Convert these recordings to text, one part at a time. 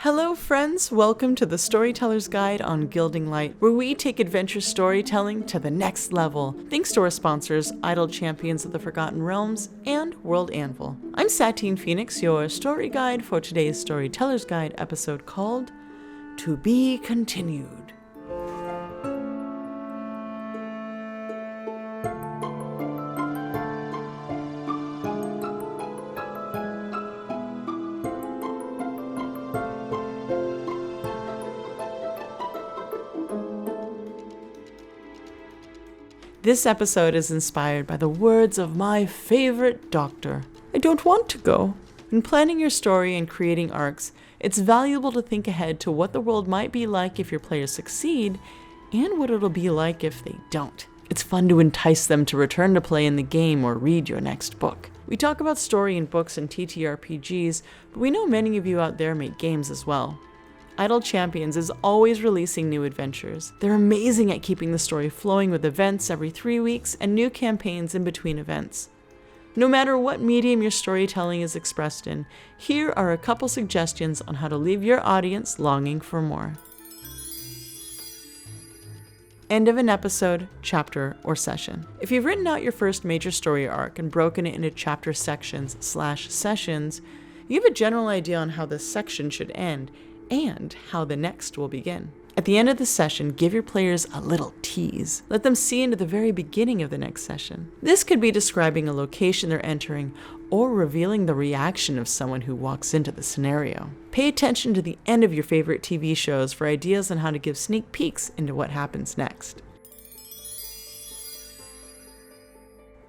Hello friends, welcome to the Storyteller's Guide on Gilding Light, where we take adventure storytelling to the next level, thanks to our sponsors, Idle Champions of the Forgotten Realms and World Anvil. I'm Satine Phoenix, your story guide for today's Storyteller's Guide episode called To Be Continued. This episode is inspired by the words of my favorite doctor. I don't want to go. When planning your story and creating arcs, it's valuable to think ahead to what the world might be like if your players succeed, and what it'll be like if they don't. It's fun to entice them to return to play in the game or read your next book. We talk about story in books and TTRPGs, but we know many of you out there make games as well. Idle Champions is always releasing new adventures. They're amazing at keeping the story flowing with events every 3 weeks and new campaigns in between events. No matter what medium your storytelling is expressed in, here are a couple suggestions on how to leave your audience longing for more. End of an episode, chapter, or session. If you've written out your first major story arc and broken it into chapter sections/sessions, you have a general idea on how this section should end and how the next will begin. At the end of the session, give your players a little tease. Let them see into the very beginning of the next session. This could be describing a location they're entering or revealing the reaction of someone who walks into the scenario. Pay attention to the end of your favorite TV shows for ideas on how to give sneak peeks into what happens next.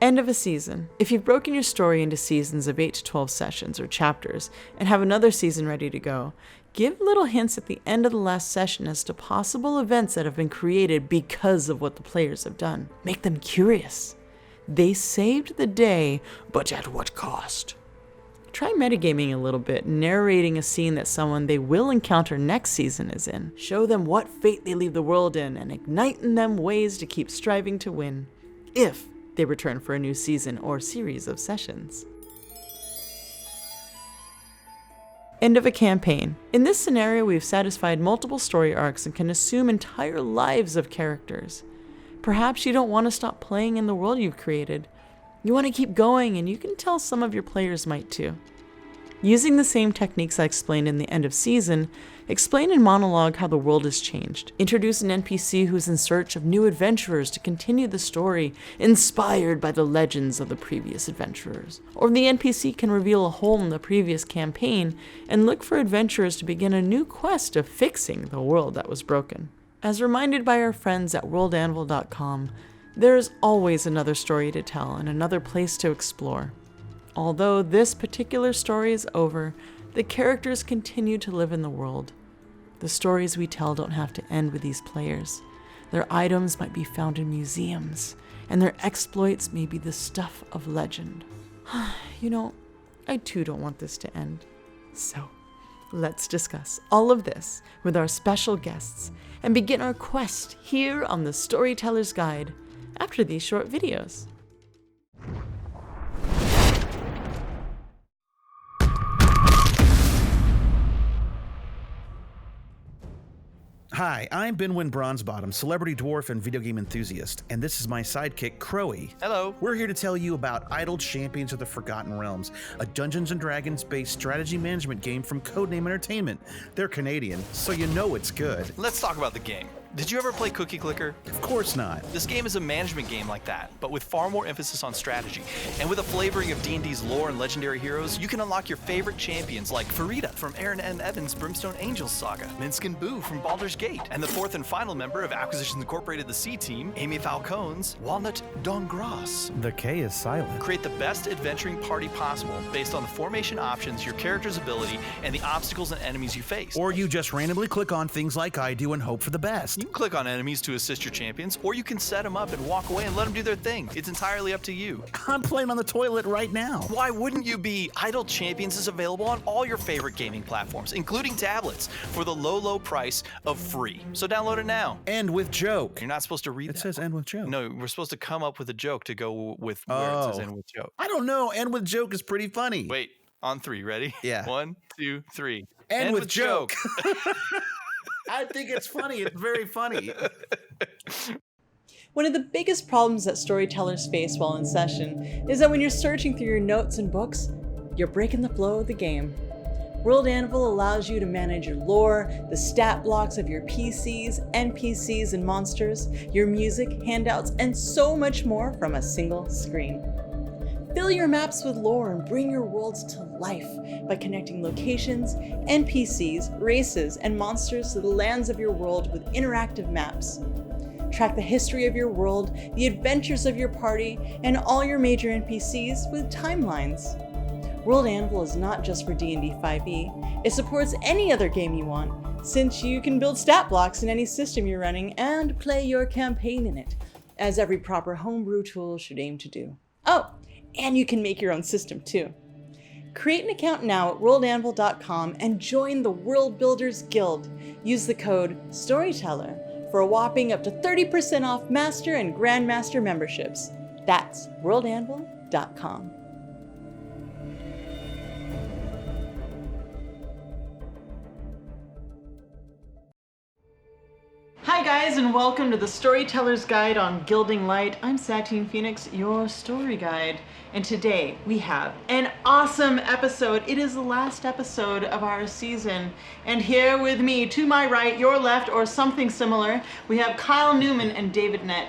End of a season. If you've broken your story into seasons of 8 to 12 sessions or chapters and have another season ready to go, give little hints at the end of the last session as to possible events that have been created because of what the players have done. Make them curious. They saved the day, but at what cost? Try metagaming a little bit, narrating a scene that someone they will encounter next season is in. Show them what fate they leave the world in and ignite in them ways to keep striving to win, if they return for a new season or series of sessions. End of a campaign. In this scenario, we've satisfied multiple story arcs and can assume entire lives of characters. Perhaps you don't want to stop playing in the world you've created. You want to keep going, and you can tell some of your players might too. Using the same techniques I explained in the end of season, explain in monologue how the world has changed. Introduce an NPC who's in search of new adventurers to continue the story, inspired by the legends of the previous adventurers. Or the NPC can reveal a hole in the previous campaign and look for adventurers to begin a new quest of fixing the world that was broken. As reminded by our friends at worldanvil.com, there is always another story to tell and another place to explore. Although this particular story is over, the characters continue to live in the world. The stories we tell don't have to end with these players. Their items might be found in museums, and their exploits may be the stuff of legend. You know, I too don't want this to end. So, let's discuss all of this with our special guests and begin our quest here on the Storyteller's Guide after these short videos. Hi, I'm Benwin Bronzebottom, celebrity dwarf and video game enthusiast, and this is my sidekick, Crowy. Hello. We're here to tell you about Idle Champions of the Forgotten Realms, a Dungeons & Dragons-based strategy management game from Codename Entertainment. They're Canadian, so you know it's good. Let's talk about the game. Did you ever play Cookie Clicker? Of course not. This game is a management game like that, but with far more emphasis on strategy. And with a flavoring of D&D's lore and legendary heroes, you can unlock your favorite champions like Farida from Aaron M. Evans' Brimstone Angels saga, Minskin Boo from Baldur's Gate, and the fourth and final member of Acquisitions Incorporated the C Team, Amy Falcone's Walnut Dongras. The K is silent. Create the best adventuring party possible based on the formation options, your character's ability, and the obstacles and enemies you face. Or you just randomly click on things like I do and hope for the best. You can click on enemies to assist your champions, or you can set them up and walk away and let them do their thing. It's entirely up to you. I'm playing on the toilet right now. Why wouldn't you be? Idle Champions is available on all your favorite gaming platforms, including tablets, for the low, low price of free. So download it now. End with joke. You're not supposed to read It that. says end with joke. No, we're supposed to come up with a joke to go with where it says end with joke. I don't know. End with joke is pretty funny. Wait, on three. Ready? Yeah. 1, 2, 3. And with joke. I think it's funny. It's very funny. One of the biggest problems that storytellers face while in session is that when you're searching through your notes and books, you're breaking the flow of the game. World Anvil allows you to manage your lore, the stat blocks of your PCs, NPCs, and monsters, your music, handouts, and so much more from a single screen. Fill your maps with lore and bring your worlds to life by connecting locations, NPCs, races, and monsters to the lands of your world with interactive maps. Track the history of your world, the adventures of your party, and all your major NPCs with timelines. World Anvil is not just for D&D 5e, it supports any other game you want, since you can build stat blocks in any system you're running and play your campaign in it, as every proper homebrew tool should aim to do. Oh, and you can make your own system too. Create an account now at worldanvil.com and join the World Builders Guild. Use the code Storyteller for a whopping up to 30% off Master and Grandmaster memberships. That's worldanvil.com. Hi guys, and welcome to the Storyteller's Guide on Gilding Light. I'm Satine Phoenix, your story guide. And today we have an awesome episode. It is the last episode of our season. And here with me, to my right, your left, or something similar, we have Kyle Newman and David Nett.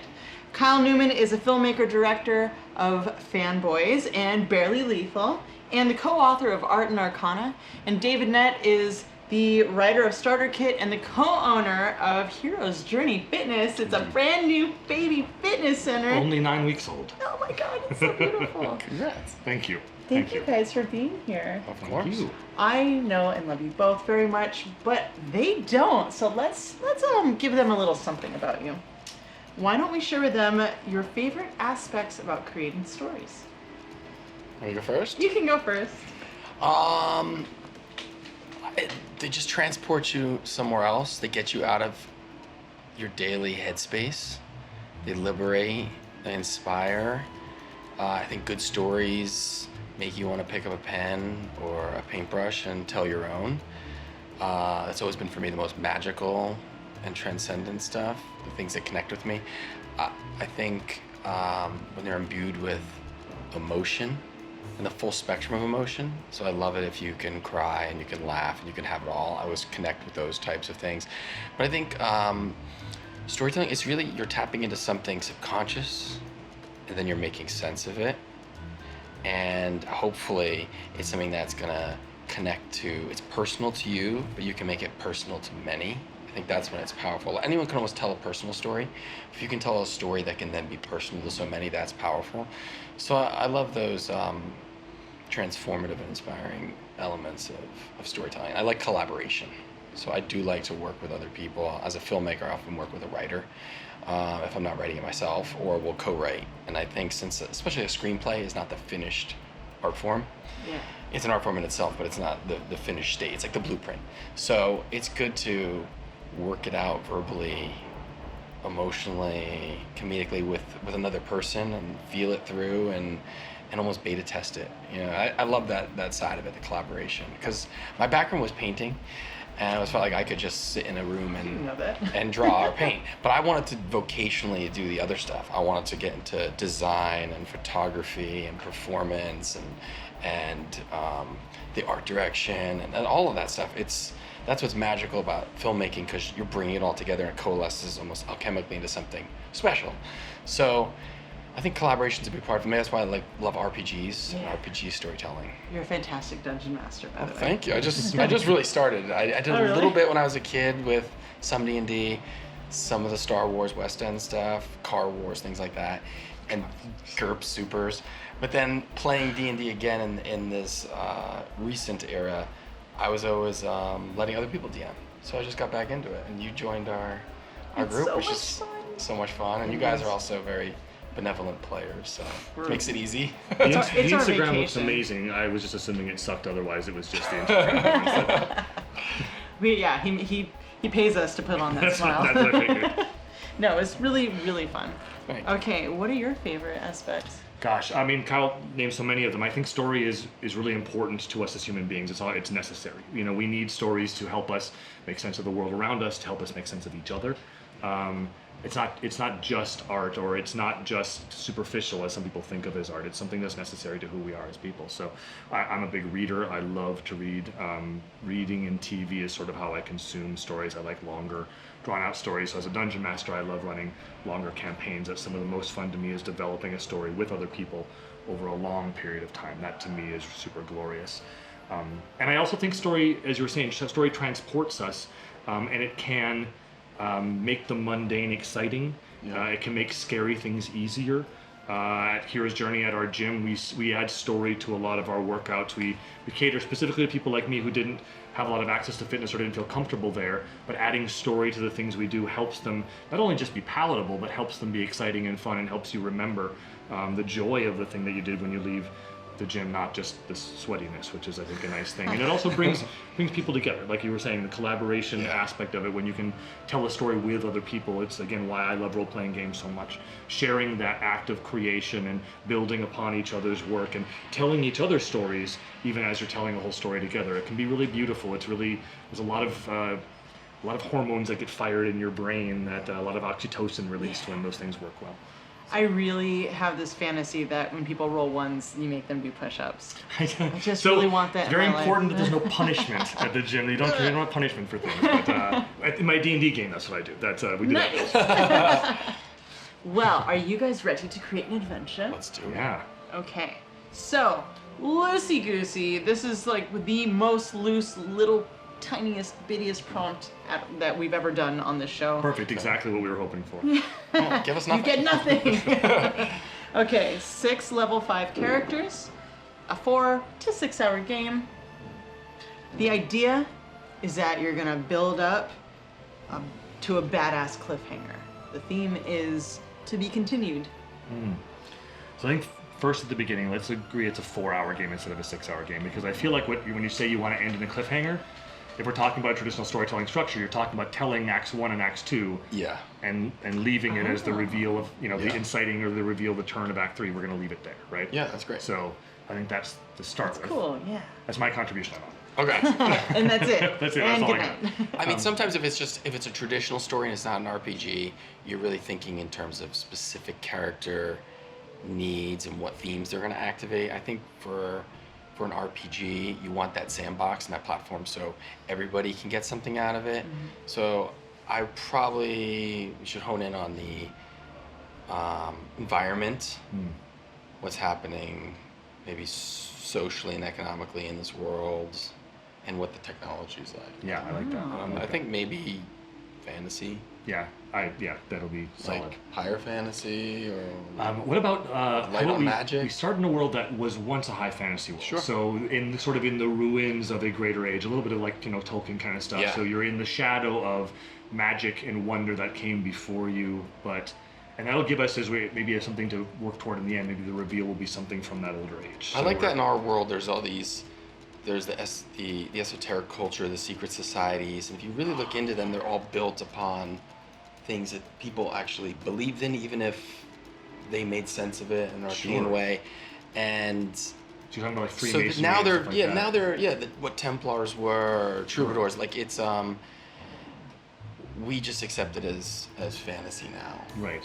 Kyle Newman is a filmmaker director of Fanboys and Barely Lethal, and the co-author of Art and Arcana. And David Nett is the writer of Starter Kit and the co-owner of Hero's Journey Fitness. It's a brand new baby fitness center. Only 9 weeks old. Oh my God, it's so beautiful. Congrats. Thank you. Thank you guys for being here. Of course. I know and love you both very much, but they don't. So let's give them a little something about you. Why don't we share with them your favorite aspects about creating stories? Want to go first? You can go first. They just transport you somewhere else. They get you out of your daily headspace. They liberate, they inspire. I think good stories make you want to pick up a pen or a paintbrush and tell your own. That's always been for me the most magical and transcendent stuff, the things that connect with me. I think when they're imbued with emotion, and the full spectrum of emotion. So I love it if you can cry and you can laugh and you can have it all. I always connect with those types of things. But I think storytelling is really, you're tapping into something subconscious and then you're making sense of it. And hopefully it's something that's gonna connect to, it's personal to you, but you can make it personal to many. I think that's when it's powerful. Anyone can almost tell a personal story. If you can tell a story that can then be personal to so many, that's powerful. So I love those transformative and inspiring elements of storytelling. I like collaboration. So I do like to work with other people. As a filmmaker, I often work with a writer if I'm not writing it myself, or we'll co-write. And I think since, especially a screenplay is not the finished art form. Yeah. It's an art form in itself, but it's not the finished state. It's like the blueprint. So it's good to work it out verbally, emotionally, comedically with another person and feel it through and almost beta test it. You know, I love that side of it, the collaboration, because my background was painting, and I always felt like I could just sit in a room and draw or paint. But I wanted to vocationally do the other stuff. I wanted to get into design and photography and performance and the art direction and all of that stuff. That's what's magical about filmmaking, because you're bringing it all together and it coalesces almost alchemically into something special. So I think collaboration's a big part of me. That's why I love RPGs and RPG storytelling. You're a fantastic dungeon master, by the way. Thank you. I just really started. I did a little bit when I was a kid with some D&D, some of the Star Wars West End stuff, Car Wars, things like that, and GURPS, Supers. But then playing D&D again in this recent era, I was always letting other people DM. So I just got back into it, and you joined our group, which is so much fun. And you guys are also very benevolent players, so it makes it easy. The Instagram looks amazing. I was just assuming it sucked, otherwise it was just the Instagram. He pays us to put on that smile. That's what I figured. No, it's really, really fun. Thanks. Okay, what are your favorite aspects? Gosh, I mean, Kyle named so many of them. I think story is really important to us as human beings. It's necessary. You know, we need stories to help us make sense of the world around us, to help us make sense of each other. It's not just art, or it's not just superficial as some people think of as art. It's something that's necessary to who we are as people. So I'm a big reader. I love to read. Reading and TV is sort of how I consume stories. I like longer, drawn out stories. So as a dungeon master, I love running longer campaigns. That's some of the most fun to me, is developing a story with other people over a long period of time. That to me is super glorious. And I also think story, as you were saying, story transports us, and it can make the mundane exciting. It can make scary things easier. At Hero's Journey, at our gym, we add story to a lot of our workouts. We cater specifically to people like me who didn't have a lot of access to fitness or didn't feel comfortable there, but adding story to the things we do helps them not only just be palatable, but helps them be exciting and fun, and helps you remember the joy of the thing that you did when you leave the gym, not just the sweatiness, which is, I think, a nice thing. And it also brings people together, like you were saying, the collaboration aspect of it, when you can tell a story with other people. It's, again, why I love role-playing games so much. Sharing that act of creation and building upon each other's work and telling each other stories, even as you're telling a whole story together. It can be really beautiful. There's a lot of hormones that get fired in your brain, that a lot of oxytocin released when those things work well. I really have this fantasy that when people roll ones, you make them do push-ups. I just really want that. It's very in my important life. that there's no punishment at the gym. You don't want punishment for things. But in my D&D game, that's what I do. We do that. Well, are you guys ready to create an adventure? Let's do it. Yeah. Okay. So, loosey goosey. This is like the most loose, little, tiniest, bittiest prompt that we've ever done on this show. Perfect. Exactly what we were hoping for. Oh, give us nothing. You get nothing. Okay, 6 level 5 characters, a 4 to 6 hour game. The idea is that you're gonna build up to a badass cliffhanger. The theme is to be continued. So I think first at the beginning, let's agree it's a 4-hour game instead of a 6-hour game, because I feel like when you say you want to end in a cliffhanger, if we're talking about traditional storytelling structure, you're talking about telling Acts 1 and Acts 2, and leaving it as the reveal of, the inciting or the reveal, the turn of Act 3. We're going to leave it there, right? Yeah, that's great. So I think that's the start. That's cool, yeah. That's my contribution on it. Okay. And that's it. That's it. And That's all good I got. night. I mean, sometimes if it's a traditional story and it's not an RPG, you're really thinking in terms of specific character needs and what themes they're going to activate. I think for an RPG, you want that sandbox and that platform so everybody can get something out of it. Mm-hmm. So I probably should hone in on the environment, what's happening maybe socially and economically in this world, and what the technology is like. Yeah, I like that. I think maybe fantasy. Yeah, that'll be solid. Like higher fantasy, or what about light on magic? We start in a world that was once a high fantasy world. Sure. So in the ruins of a greater age, a little bit of like Tolkien kind of stuff. Yeah. So you're in the shadow of magic and wonder that came before you, and that'll give us maybe something to work toward in the end. Maybe the reveal will be something from that older age. I like that in our world. There's all these. There's the esoteric culture, the secret societies, and if you really look into them, they're all built upon things that people actually believed in, even if they made sense of it in an arcane way. And so you're talking about like so Freemasonry. now they're and stuff like that. what Templars were, or troubadours. Like it's we just accept it as fantasy now. Right.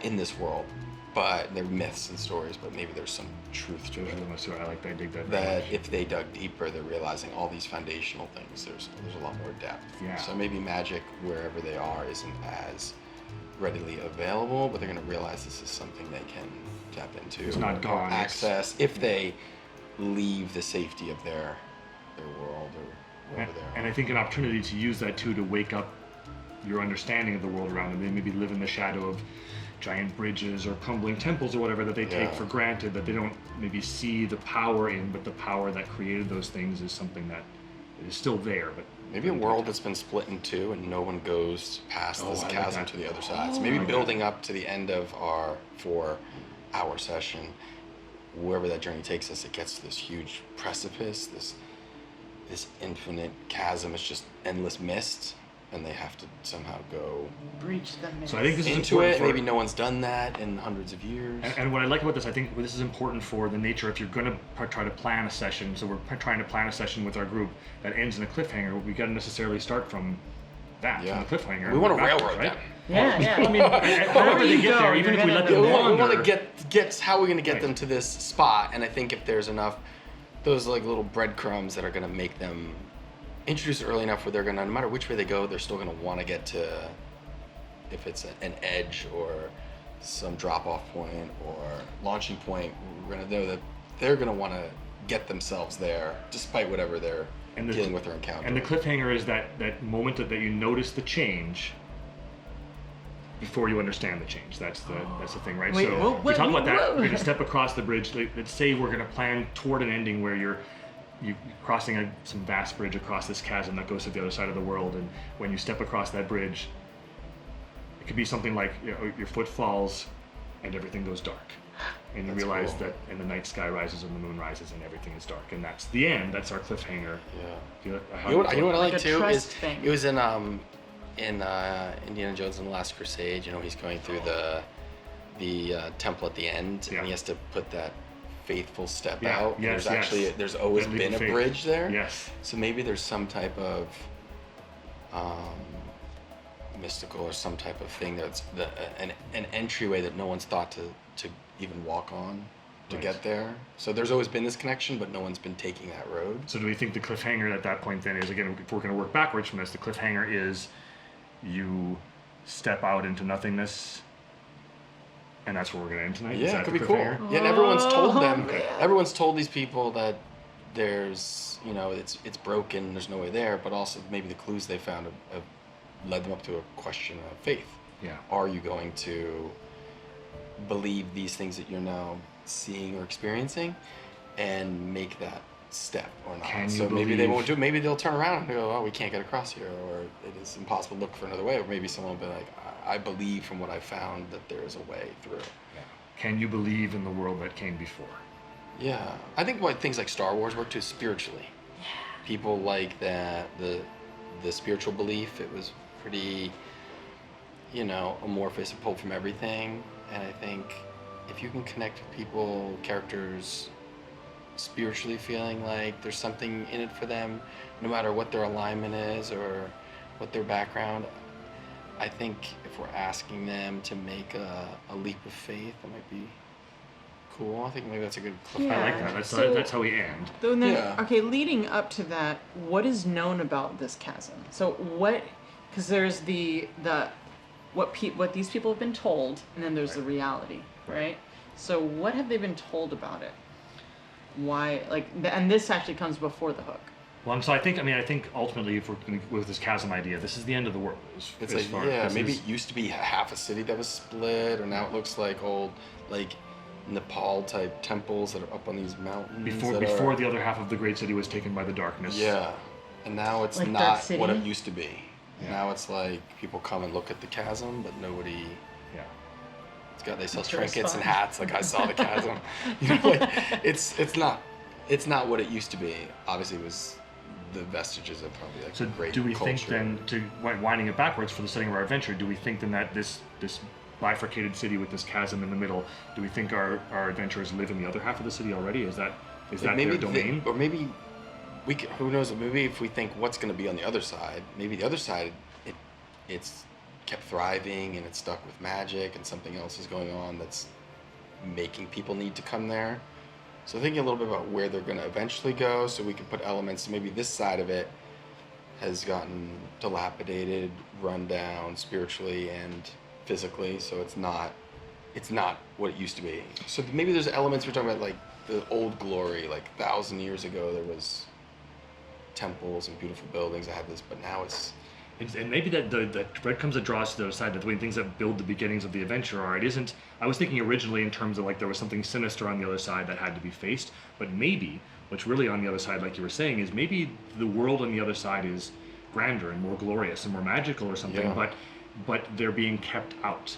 In this world, but they're myths and stories, but maybe there's some truth to it. I like that. I dig that. That if they dug deeper, they're realizing all these foundational things. There's a lot more depth. Yeah. So maybe magic, wherever they are, isn't as readily available, but they're going to realize this is something they can tap into. It's not gone. Access if they leave the safety of their world or wherever they are. And I think an opportunity to use that too to wake up your understanding of the world around them. They maybe live in the shadow of giant bridges or crumbling temples or whatever that they take for granted, that they don't maybe see the power in, but the power that created those things is something that is still there. But maybe a world that's been split in two and no one goes past this chasm to the other side. So maybe building up to the end of our 4-hour session, wherever that journey takes us, it gets to this huge precipice, this infinite chasm. It's just endless mist. and they have to somehow go Breach the myth. So I think this is into important it. for, Maybe no one's done that in hundreds of years. and what I like about this, I think this is important for the nature. If you're going to try to plan a session, so we're trying to plan a session with our group that ends in a cliffhanger, we got to necessarily start from that, Yeah. from the cliffhanger. We want to backwards, railroad right? them. Yeah. I mean, however they get there, even if we let them We wander. want to get how we're going to get Right. them to this spot, and I think if there's enough, those like little breadcrumbs that are going to make them introduced early enough where they're going to, no matter which way they go, they're still going to want to get to, if it's an edge or some drop-off point or launching point, we're going to know that they're going to want to get themselves there, despite whatever they're dealing with or encountering. And the cliffhanger is that moment that you notice the change before you understand the change. That's the thing, right? Wait, so we talk about that. whoa. We're going to step across the bridge. Let's say we're going to plan toward an ending where you're crossing some vast bridge across this chasm that goes to the other side of the world, and when you step across that bridge, it could be something like your foot falls and everything goes dark, and you realize cool. that and the night sky rises and the moon rises and everything is dark, and that's the end. That's our cliffhanger. Yeah. You know You know what I Like like a too trust is thing. it was in Indiana Jones and the Last Crusade. You know, he's going through the temple at the end, Yeah. and he has to put that faithful step Yeah, out. yes, There's always That leap been of a faith. bridge there. Yes. So maybe there's some type of mystical or some type of thing that's an entryway that no one's thought to even walk on to Right. get there. So there's always been this connection, but no one's been taking that road. So do we think the cliffhanger at that point then is, again, if we're going to work backwards from this, the cliffhanger is you step out into nothingness, and that's where we're going to end tonight? Is Yeah, that it could the be cool. cliffhanger? Yeah, and everyone's told them. Oh, man. Everyone's told these people that there's, it's broken. There's no way there. But also maybe the clues they found have led them up to a question of faith. Yeah. Are you going to believe these things that you're now seeing or experiencing, and make that step or not? Can you So maybe they believe- won't do it. Maybe they'll turn around and go, "Oh, we can't get across here," or "It is impossible to look for another way." Or maybe someone will be like, "I believe from what I found that there is a way through." Can you believe in the world that came before? Yeah, I think why things like Star Wars work too spiritually. Yeah. People like that the spiritual belief. It was pretty, amorphous and pulled from everything. And I think if you can connect with people, characters, spiritually feeling like there's something in it for them, no matter what their alignment is or what their background, I think if we're asking them to make a leap of faith, that might be cool. I think maybe that's a good cliffhanger. Yeah. I like that. So- That's how we end. Then, Yeah. okay, leading up to that, what is known about this chasm? So because there's what these people have been told, and then there's the reality, right? So what have they been told about it? Why, and this actually comes before the hook. Well, so I think ultimately, if we're going to, with this chasm idea, this is the end of the world. It's as like, far- yeah, this maybe is- it used to be half a city that was split, or now it looks like old, Nepal type temples that are up on these mountains. before the other half of the great city was taken by the darkness. Yeah, and now it's Like Dark not City? what it used to be. Yeah. Now it's like people come and look at the chasm, but nobody. Yeah. They sell To trinkets and respond. hats. Like I saw the chasm. It's not what it used to be. Obviously, it was the vestiges of probably like So great do we culture. think then, winding it backwards for the setting of our adventure, do we think then that this bifurcated city with this chasm in the middle, do we think our adventurers live in the other half of the city already? Is that their domain? Or maybe who knows? Maybe if we think what's going to be on the other side, maybe the other side it's kept thriving and it's stuck with magic and something else is going on that's making people need to come there. So thinking a little bit about where they're going to eventually go, so we can put elements. So maybe this side of it has gotten dilapidated, run down spiritually and physically, so it's not what it used to be. So maybe there's elements we're talking about, like the old glory, like 1,000 years ago there was temples and beautiful buildings that had this, but now it's And maybe that the breadcrumbs that draw us to the other side, that the things that build the beginnings of the adventure are. It isn't. I was thinking originally in terms of like there was something sinister on the other side that had to be faced, but maybe what's really on the other side, like you were saying, is maybe the world on the other side is grander and more glorious and more magical or something. Yeah. But they're being kept out.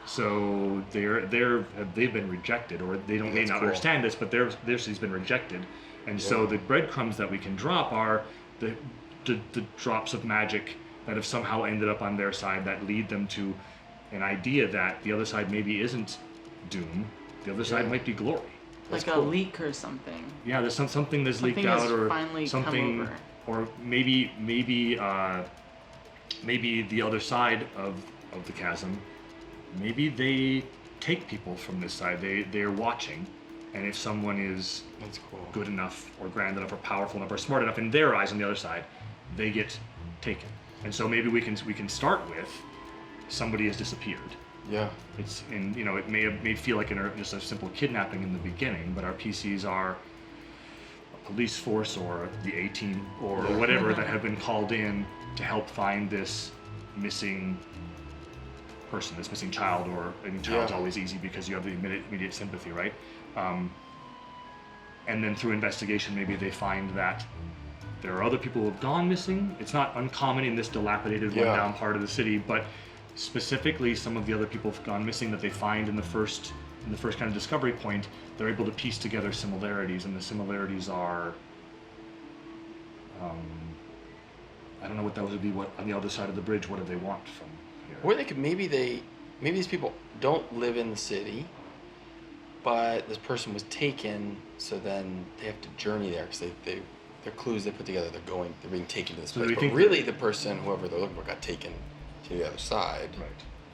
So they've been rejected, or they may That's not cool. understand this, but their city's been rejected, and so the breadcrumbs that we can drop are the drops of magic that have somehow ended up on their side that lead them to an idea that the other side maybe isn't doom, the other side might be glory. Like a leak or something. Yeah, there's something that's leaked Something out, has or finally something, come over. or maybe the other side of the chasm, maybe they take people from this side. They're watching, and if someone is That's cool. good enough, or grand enough, or powerful enough, or smart enough in their eyes on the other side, they get taken. And so maybe we can start with somebody has disappeared. Yeah. It's it may feel like just a simple kidnapping in the beginning, but our PCs are a police force or the A-team or whatever that have been called in to help find this missing person, this missing child, or child's always easy because you have the immediate sympathy, right? And then through investigation, maybe they find that there are other people who have gone missing. It's not uncommon in this dilapidated, run-down part of the city, but specifically some of the other people have gone missing that they find in the first kind of discovery point. They're able to piece together similarities, and the similarities are, I don't know what those would be. What on the other side of the bridge? What do they want from here? Or they could maybe these people don't live in the city, but this person was taken, so then they have to journey there because they're clues they put together. They're being taken to this place, but really the person, whoever they're looking for, got taken to the other side. Right.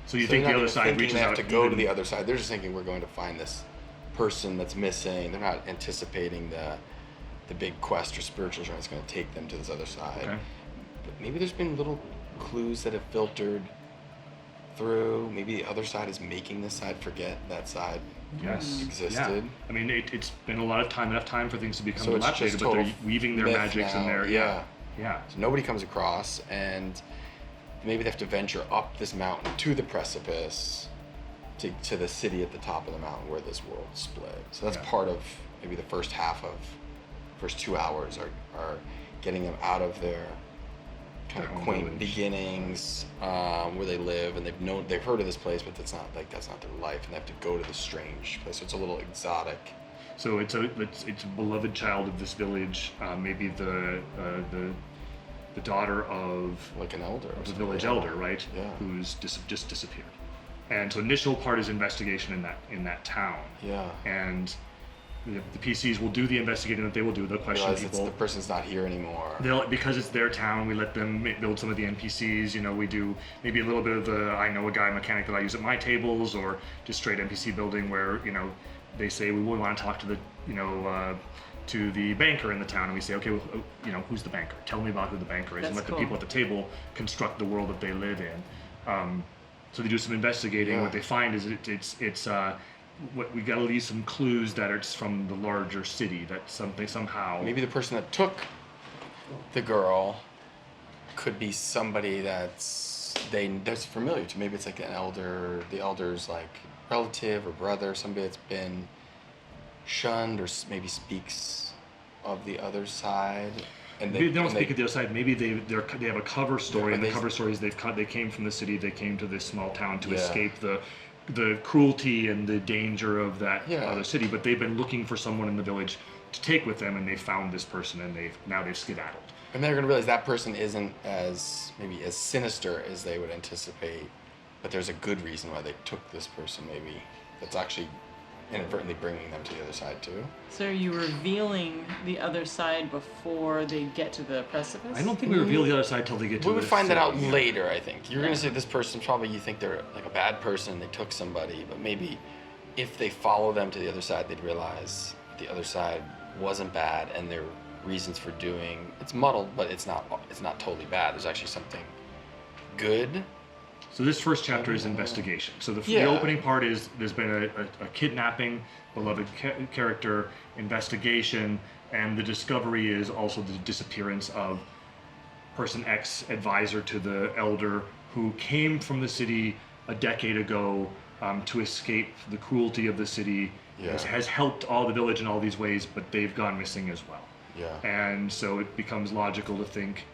So you So think they're the not other even side thinking reaches they have out to go to even- the other side. They're just thinking we're going to find this person that's missing. They're not anticipating the big quest or spiritual journey that's going to take them to this other side. Okay. But maybe there's been little clues that have filtered through. Maybe the other side is making this side forget that side Yes. existed. Yeah. I mean, it's been enough time for things to become So it's dilapidated, just but they're total weaving their myth magics in now. there. Yeah. Yeah. So nobody comes across, and maybe they have to venture up this mountain to the precipice to the city at the top of the mountain where this world split. So that's part of maybe the first 2 hours are getting them out of their kind of Their own quaint village. beginnings, where they live, and they've heard of this place, but that's not their life, and they have to go to this strange place. So it's a little exotic. So it's a beloved child of this village, maybe the daughter of Like an elder. the village elder, right? Yeah. Who's just disappeared. And so initial part is investigation in that town. Yeah. And the PCs will do the investigating that they will do. They'll question Realize people. the person's not here anymore. Because it's their town, we let them build some of the NPCs. We do maybe a little bit of the I know a guy mechanic that I use at my tables, or just straight NPC building where they say we want to talk to the to the banker in the town, and we say, okay, well, who's the banker? Tell me about who the banker is, and let That's the people at the table construct the world that they live in. So they do some investigating. Yeah. What they find is it's what we got to leave some clues that it's from the larger city, that something somehow Maybe the person that took the girl could be somebody that's familiar to. Maybe it's like the elder's like relative or brother, somebody that's been shunned or maybe speaks of the other side. And Maybe they don't speak at the other side. Maybe they have a cover story, and the they- cover story is they came from the city, they came to this small town to Yeah. escape the cruelty and the danger of that Yeah. other city. But they've been looking for someone in the village to take with them, and they found this person, and they've skedaddled. And they're going to realize that person isn't as sinister as they would anticipate, but there's a good reason why they took this person, maybe, that's actually inadvertently bringing them to the other side too. So are you revealing the other side before they get to the precipice? I don't think we reveal the other side till they get to We would the find that out city. later, I think. You're going to say this person, probably you think they're like a bad person, they took somebody, but maybe if they follow them to the other side, they'd realize the other side wasn't bad, and their reasons for doing, it's muddled, but it's not totally bad. There's actually something good. So this first chapter is investigation. So the Yeah. opening part is there's been a kidnapping, beloved character, investigation, and the discovery is also the disappearance of person X, advisor to the elder, who came from the city a decade ago to escape the cruelty of the city. Yeah. Has helped all the village in all these ways, but they've gone missing as well. Yeah. And so it becomes logical to think,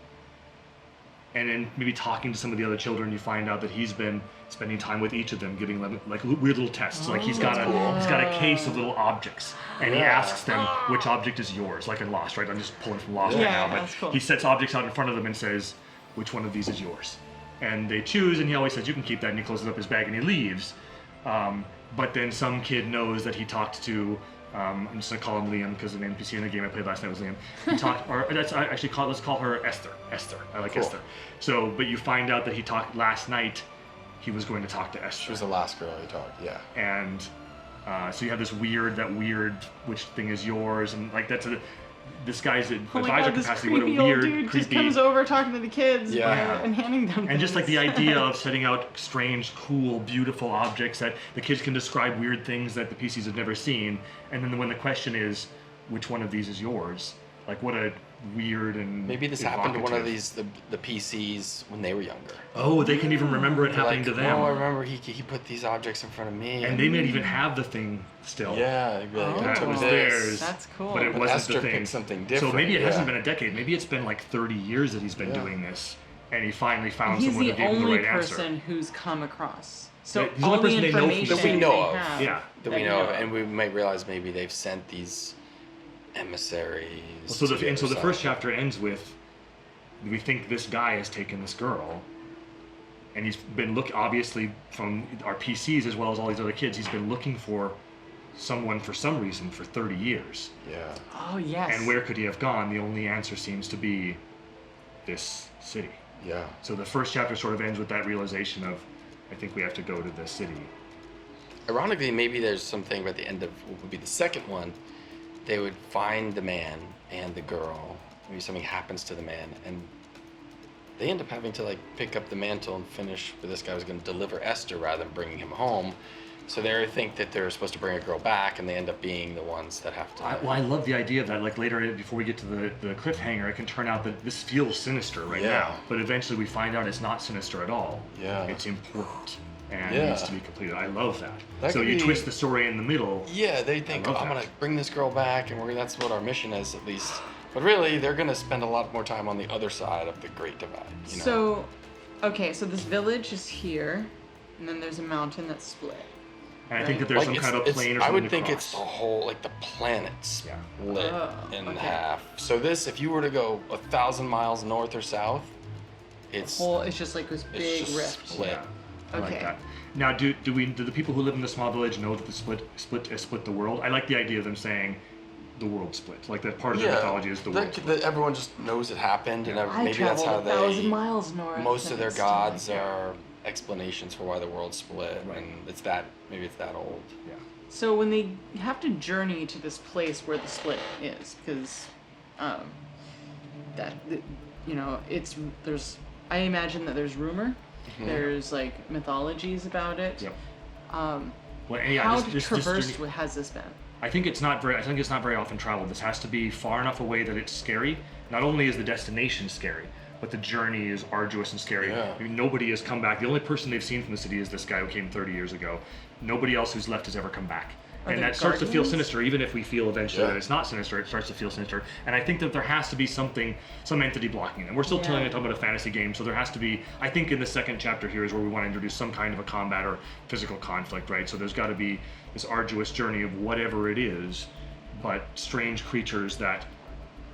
and then maybe talking to some of the other children, you find out that he's been spending time with each of them, giving them like weird little tests. Like he's got a case of little objects, and he asks them which object is yours, like in Lost, right? I'm just pulling from Lost right Yeah, now, but that's cool. he sets objects out in front of them and says, which one of these is yours? And they choose, and he always says, you can keep that, and he closes up his bag and he leaves. But then some kid knows that he talked to, I'm just gonna call him Liam because an NPC in the game I played last night was Liam. He talked, or let's call her Esther. Esther, I like Cool. Esther. So, but you find out that he talked last night. He was going to talk to Esther. She was the last girl he talked. Yeah. And so you have this weird, which thing is yours, and like this guy's advisor this capacity. What a creepy weird, old dude just creepy. comes over talking to the kids Yeah. and handing them And just like the things. idea of setting out strange, cool, beautiful objects that the kids can describe weird things that the PCs have never seen, and then when the question is, which one of these is yours? Like what a weird and Maybe this happened to one of evocative- the PCs when they were younger. Oh, they can even remember it They're happening like, to them. Oh, I remember he put these objects in front of me. And they might even have the thing still. Yeah, they'd be like, That "Oh, was this." theirs. That's cool. But it But wasn't Esther the thing. picked something So different, maybe it hasn't yeah. been a decade. Maybe it's been like 30 years that he's been Yeah. doing this, and he finally found He's someone the who gave him the only right answer. person who's come across. So Yeah, he's the all only the person they know from- information That we know they of. have Yeah. That we know of, and we might realize maybe they've sent these emissaries. So to the other first side. chapter ends with, we think this guy has taken this girl, and he's been obviously from our PCs as well as all these other kids, he's been looking for someone for some reason for 30 years. Yeah. Oh yes. And where could he have gone? The only answer seems to be this city. Yeah. So the first chapter sort of ends with that realization of, I think we have to go to this city. Ironically, maybe there's something by the end of what would be the second one. They would find the man and the girl. Maybe something happens to the man, and they end up having to like pick up the mantle and finish. But this guy was going to deliver Esther rather than bringing him home. So they think that they're supposed to bring a girl back, and they end up being the ones that have to. I love the idea of that, like later, before we get to the cliffhanger, it can turn out that this feels sinister right Yeah. now. But eventually we find out it's not sinister at all. Yeah. It's important and Yeah. needs to be completed. I love that. That So could you be- twist the story in the middle. Yeah, they think, I love I'm that. gonna bring this girl back, and that's what our mission is, at least. But really, they're gonna spend a lot more time on the other side of the Great Divide. You know? So, okay, so this village is here, and then there's a mountain that's split. And I think that there's some kind of plane or something I would to think cross. it's the whole, like the planet split Oh, in okay. half. So this, if you were to go 1,000 miles north or south, it's It's just like this big just rift. split. Yeah, I like Okay. that. Now, do the people who live in the small village know that the split the world? I like the idea of them saying the world split. Like that part of their mythology is the world split. everyone just knows it happened, and I maybe that's how traveled 1,000 they. miles north. Most of and their it's still gods like- are explanations for why the world split, Right. and maybe it's that old. Yeah. So when they have to journey to this place where the split is, because I imagine that there's rumor, there's like mythologies about it. Yep. Um, Well, and yeah, how just traversed journey- has this been? I think it's not very often traveled. This has to be far enough away that it's scary. Not only is the destination scary, but the journey is arduous and scary. Yeah. I mean, nobody has come back. The only person they've seen from the city is this guy who came 30 years ago. Nobody else who's left has ever come back. Are And there that starts to feel guardians? sinister, even if we feel eventually Yeah. that it's not sinister, it starts to feel sinister. And I think that there has to be some entity blocking them. We're still talking about a fantasy game, so there has to be, I think in the second chapter here is where we want to introduce some kind of a combat or physical conflict, right? So there's got to be this arduous journey of whatever it is, but strange creatures that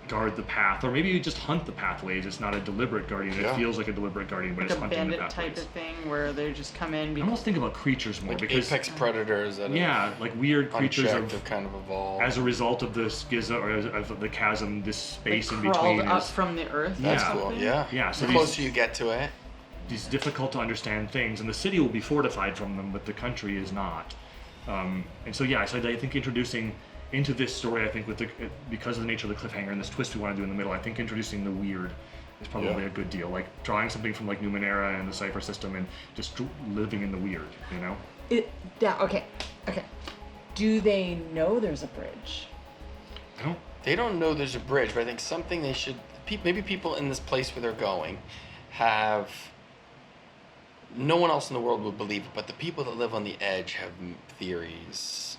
guard the path, or maybe you just hunt the pathways. It's not a deliberate guardian. It Yeah. feels like a deliberate guardian, but Like it's a hunting the bandit pathways. type of thing where they just come in I because almost think about creatures more Like because apex predators that yeah, like weird have creatures unchecked of, have kind of evolved. as a result of the schizo or of the chasm, this they space in crawled between up is from the earth. or That's Yeah. cool. something? Yeah. Yeah, so the these- closer you get to it, these difficult to understand things, and the city will be fortified from them, but the country is not. And so yeah, so I think introducing into this story, I think because of the nature of the cliffhanger and this twist we want to do in the middle, I think introducing the weird is probably a good deal. Like drawing something from like Newman era and the Cypher system, and just living in the weird, you know? Okay. Do they know there's a bridge? I don't. they don't know there's a bridge, but I think something they should. Maybe people in this place where they're going have. No one else in the world would believe it, but the people that live on the edge have theories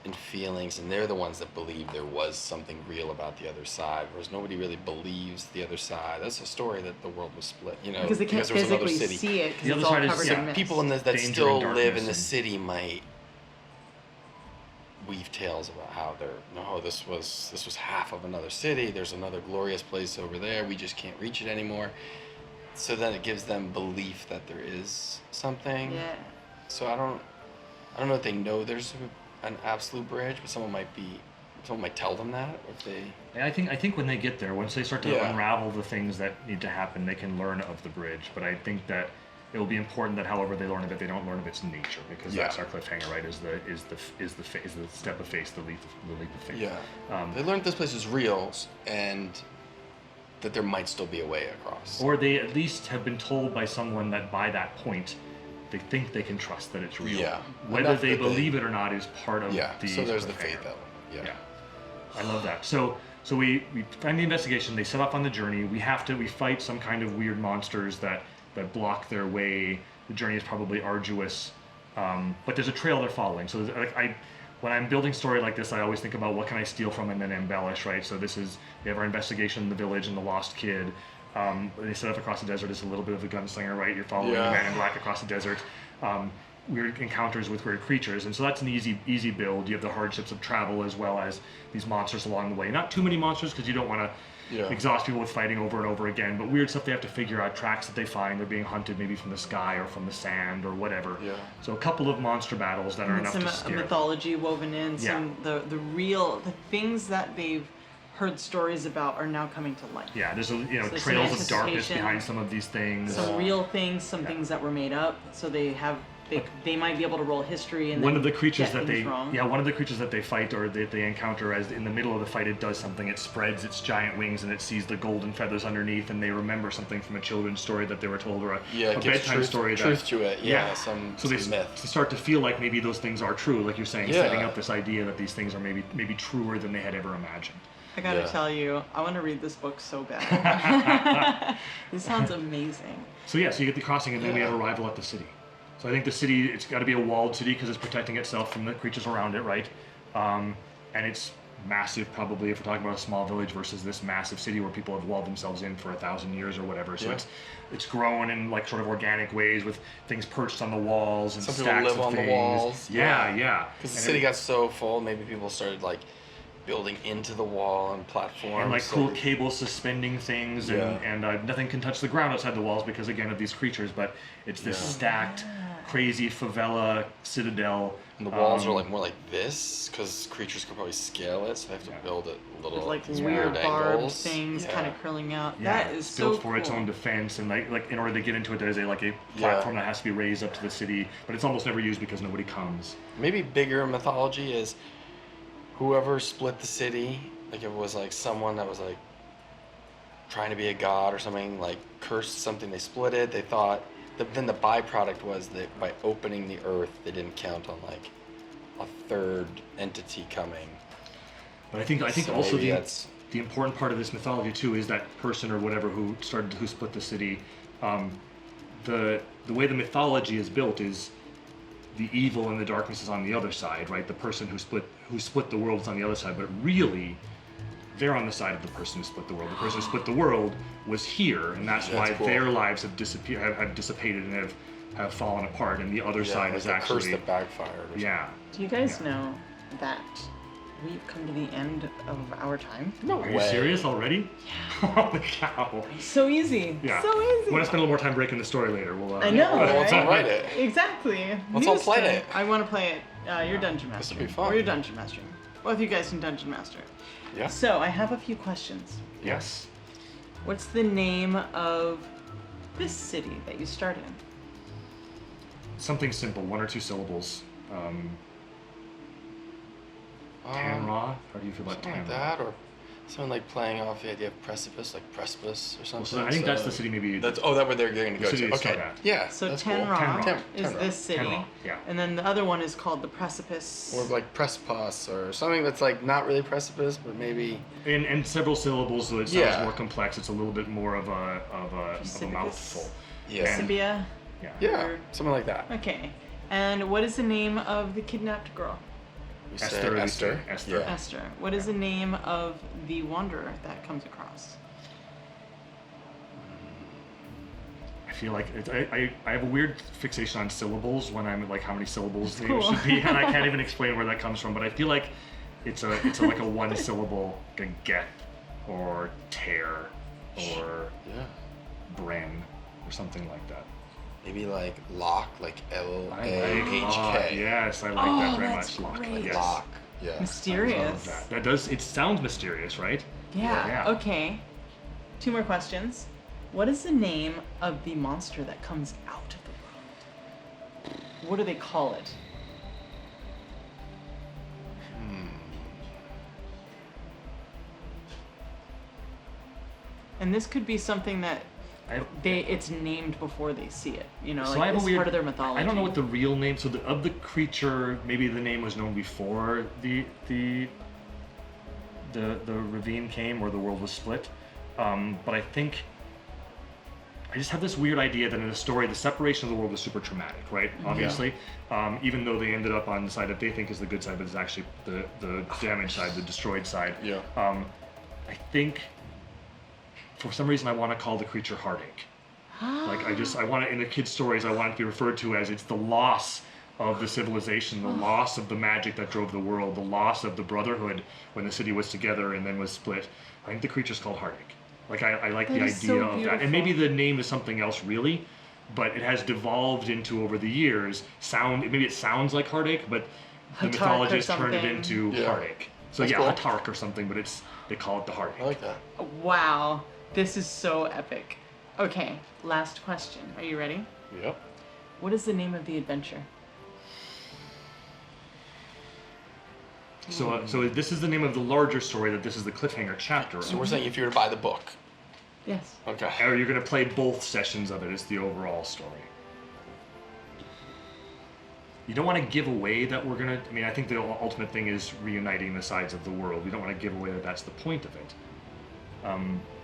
and feelings, and they're the ones that believe there was something real about the other side, whereas nobody really believes the other side. That's a story that the world was split, you know, Because they can't there was another physically city. see it The because other it's all side is- covered yeah, in mist. People that Danger still and live in the darkness city might weave tales about how this was half of another city. There's another glorious place over there. We just can't reach it anymore. so then it gives them belief that there is something. Yeah. So I don't know if they know there's an absolute bridge, but someone might tell them that, or if they. And I think when they get there, once they start to Yeah. unravel the things that need to happen, they can learn of the bridge. But I think that it will be important that however they learn of it, they don't learn of its nature, because Yeah. that's our cliffhanger, right? Is the step of faith, the leap of faith. Yeah. They learned this place is real, and that there might still be a way across. Or they at least have been told by someone that by that point, they think they can trust that it's real. Yeah. Whether Enough they that they- believe it or not is part of Yeah. the So there's the cliffhanger. faith element. Yeah. Yeah. I love that. So we find the investigation. They set off on the journey. We fight some kind of weird monsters that block their way. The journey is probably arduous, but there's a trail they're following. So when I'm building story like this, I always think about what can I steal from and then embellish, right? So we have our investigation in the village and the lost kid. They set up across the desert. It's a little bit of a gunslinger, right? You're following the man in black across the desert. Weird encounters with weird creatures, and so that's an easy build. You have the hardships of travel as well as these monsters along the way. Not too many monsters because you don't want to exhaust people with fighting over and over again, but weird stuff they have to figure out, tracks that they find. They're being hunted maybe from the sky or from the sand or whatever. Yeah. So a couple of monster battles that are And enough some to scare. mythology woven in, some the things that they've heard stories about are now coming to life. Yeah, there's some trails of darkness anticipation, behind some of these things. Some real things, some things that were made up. So they might be able to roll history and one then of the creatures get that things wrong. one of the creatures that they fight or that they encounter, as in the middle of the fight it does something. It spreads its giant wings and it sees the golden feathers underneath, and they remember something from a children's story that they were told, or a It gives bedtime story. Truth to it. So they myth. start to feel like maybe those things are true, like you're saying, Yeah. setting up this idea that these things are maybe truer than they had ever imagined. I gotta Yeah. tell you, I want to read this book so bad. This sounds amazing. So you get the crossing, and then we have arrival at the city. So I think the city, it's got to be a walled city because it's protecting itself from the creatures around it, right? And it's massive, probably, if we're talking about a small village versus this massive city where people have walled themselves in for 1,000 years or whatever. So it's grown in like sort of organic ways with things perched on the walls and Some people stacks live of on things. the walls. Yeah. Because the And city got so full, maybe people started like building into the wall and platforms. and like cool cables suspending things, and nothing can touch the ground outside the walls because again of these creatures. But it's this stacked, crazy favela citadel. And the walls are like more like this because creatures could probably scale it, so they have to build it a little With like these weird barbed angles. things kind of curling out. Yeah, That is it's so built for its cool. own defense, and like in order to get into it, there's a platform that has to be raised up to the city, but it's almost never used because nobody comes. Maybe bigger mythology is whoever split the city, like if it was like someone that was like trying to be a god or something, like cursed something, they split it, they thought, then the byproduct was that by opening the earth, they didn't count on like a third entity coming. But I think So also maybe the that's- the important part of this mythology too is that person or whatever who split the city. The way the mythology is built is the evil and the darkness is on the other side, right? The person who split the world is on the other side, but really they're on the side of the person who split the world. The person who split the world was here, and that's why cool. their lives have have dissipated and have fallen apart, and the other side is the curse actually that backfired. Or something. Do you guys know that we've come to the end of our time? No Are way. you serious already? Holy cow. So easy. Yeah. So easy. I want to spend a little more time breaking the story later. We'll, I know, Well, let's right? all write it. Exactly. Let's all News play time. it. I want to play it. You're dungeon This master. will be fun. Or you're dungeon mastering. Both you guys can dungeon master. Yeah. So I have a few questions. Yes. What's the name of this city that you start in? Something simple, 1 or 2 syllables. Tanra? How do you feel about Something Tanra? like that, or something like playing off the idea of precipice, like precipice or something. So I think that's the city maybe. That's that where they're going to go city to. they Okay. start at. Yeah. So that's Tenra cool. is Tenra. this city. Tenra, yeah. And then the other one is called the Precipice. Or like precipice or something that's like not really precipice, but maybe. And several syllables, so it sounds Yeah. more complex. It's a little bit more of a Precipitous. mouthful. Yeah. Precipia. Yeah. Yeah. Something like that. Okay. And what is the name of the kidnapped girl? You Esther, say we Esther. say Esther. Yeah. Esther. What is the name of the wanderer that comes across? I feel like I have a weird fixation on syllables when I'm like how many syllables That's there cool. should be, and I can't even explain where that comes from. But I feel like it's like a 1 syllable, like get or tear or Yeah. bren. or something like that. Maybe like Lock, like I like L-A-H-K. Yes, I like that very that's much. Lock. great. Yes. Lock. Yeah. I love Mysterious. that. That does. It sounds mysterious, right? Yeah. Yeah. Okay. 2 more questions. What is the name of the monster that comes out of the world? What do they call it? And this could be something that it's named before they see it. You know, So like I have it's a weird, part of their mythology. I don't know what the real name. So of the creature, maybe the name was known before the ravine came or the world was split. But I think I just have this weird idea that in the story, the separation of the world is super traumatic, right? Obviously, even though they ended up on the side that they think is the good side, but it's actually the damaged side, the destroyed side. Yeah. I think for some reason I want to call the creature Heartache. Like I want it in the kids' stories. I want it to be referred to as it's the loss of the civilization, the loss of the magic that drove the world, the loss of the brotherhood when the city was together and then was split. I think the creature's called Heartache. Like I like the That is idea so of that, and maybe beautiful. the name is something else really, but it has devolved into over the years maybe it sounds like Heartache, but the Hatark or mythologists turned it something. into Yeah. Heartache. So That's yeah, cool. Hatark or something, but they call it the Heartache. I like that. Wow. This is so epic. Okay, last question. Are you ready? Yep. What is the name of the adventure? So this is the name of the larger story. That this is the cliffhanger chapter. So we're saying if you were to buy the book. Yes. Okay. Or you're going to play both sessions of it as the overall story. You don't want to give away that we're going to... I mean, I think the ultimate thing is reuniting the sides of the world. We don't want to give away that that's the point of it.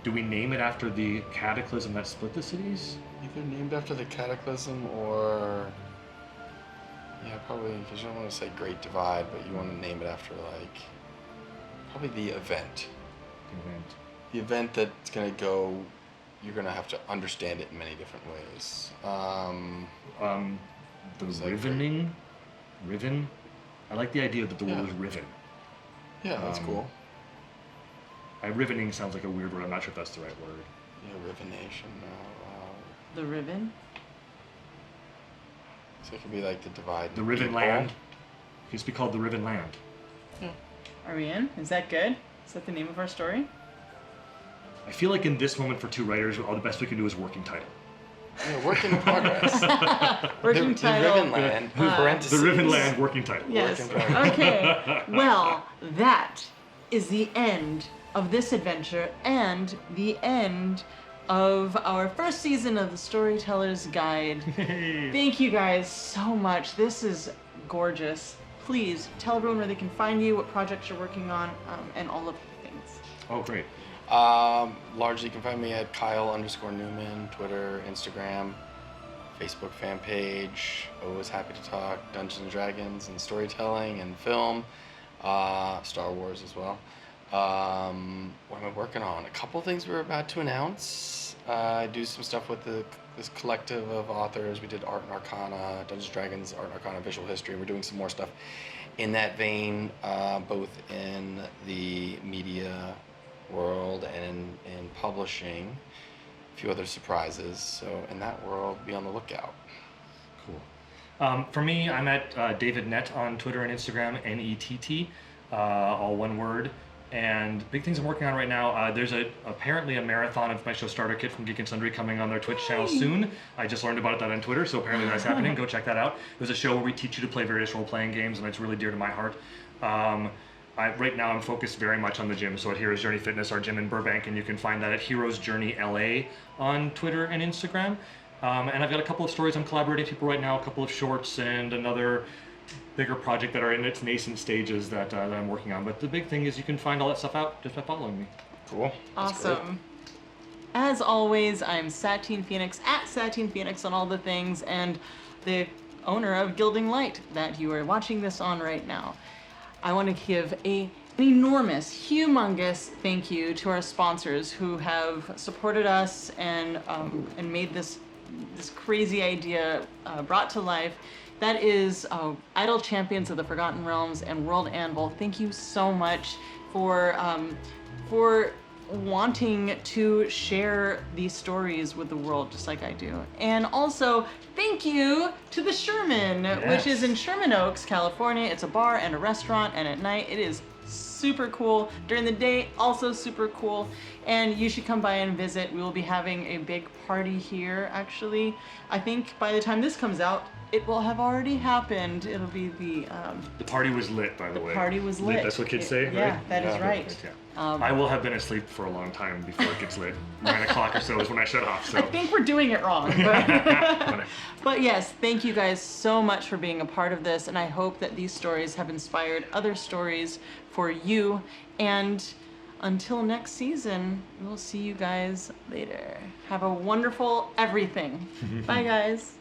Do we name it after the cataclysm that split the cities? Either named after the cataclysm or... Yeah, probably, because you don't want to say Great Divide, but you want to name it after, like... Probably the event. The event that's going to go... You're going to have to understand it in many different ways. The Is that rivening? Riven? I like the idea that the Yeah. word is riven. Yeah, that's cool. Rivening sounds like a weird word. I'm not sure if that's the right word. Yeah, Rivenation. The Riven? So it could be like the divide. The Riven Land. It used to be called the Riven Land. Are we in? Is that good? Is that the name of our story? I feel like in this moment for 2 writers, all the best we can do is working title. Yeah, work in progress. Working title. The Riven Land. Parentheses. The Riven Land working title. Yes. Work in progress. Okay. Well, that is the end of this adventure and the end of our first season of the Storyteller's Guide. Thank you guys so much. This is gorgeous. Please tell everyone where they can find you, what projects you're working on, and all of the things. Oh, great. Largely you can find me at Kyle_Newman, Twitter, Instagram, Facebook fan page. Always happy to talk Dungeons and Dragons and storytelling and film, Star Wars as well. What am I working on? A couple things we're about to announce. I do some stuff with this collective of authors. We did Art and Arcana, Dungeons and Dragons, Art and Arcana, Visual History. We're doing some more stuff in that vein, both in the media world and in publishing. A few other surprises. So in that world, be on the lookout. Cool. For me, I'm at David Nett on Twitter and Instagram, Nett, all one word. And big things I'm working on right now, there's apparently a marathon of my show Starter Kit from Geek and Sundry coming on their Twitch channel soon. I just learned about that on Twitter, so apparently that's happening. Go check that out. There's a show where we teach you to play various role-playing games, and it's really dear to my heart. Right now I'm focused very much on the gym, so at Heroes Journey Fitness, our gym in Burbank, and you can find that at Heroes Journey LA on Twitter and Instagram. And I've got a couple of stories I'm collaborating with people right now, a couple of shorts, and another bigger project that are in its nascent stages that I'm working on. But the big thing is you can find all that stuff out just by following me. Cool. That's great. Awesome. As always, I'm Satine Phoenix, at Satine Phoenix on all the things, and the owner of Gilding Light that you are watching this on right now. I want to give an enormous, humongous thank you to our sponsors who have supported us and made this crazy idea brought to life. That is Idle Champions of the Forgotten Realms and World Anvil. Thank you so much for wanting to share these stories with the world just like I do. And also, thank you to the Sherman, which is in Sherman Oaks, California. It's a bar and a restaurant, and at night it is super cool. During the day, also super cool. And you should come by and visit. We will be having a big party here, actually. I think by the time this comes out, it will have already happened. It'll be the party was lit, by the way. The party was lit. That's what kids say, right? Yeah, that is right. Perfect, yeah. I will have been asleep for a long time before it gets lit. 9 o'clock or so is when I shut off. So I think we're doing it wrong. But yes, thank you guys so much for being a part of this, and I hope that these stories have inspired other stories for you. And until next season, we'll see you guys later. Have a wonderful everything. Bye, guys.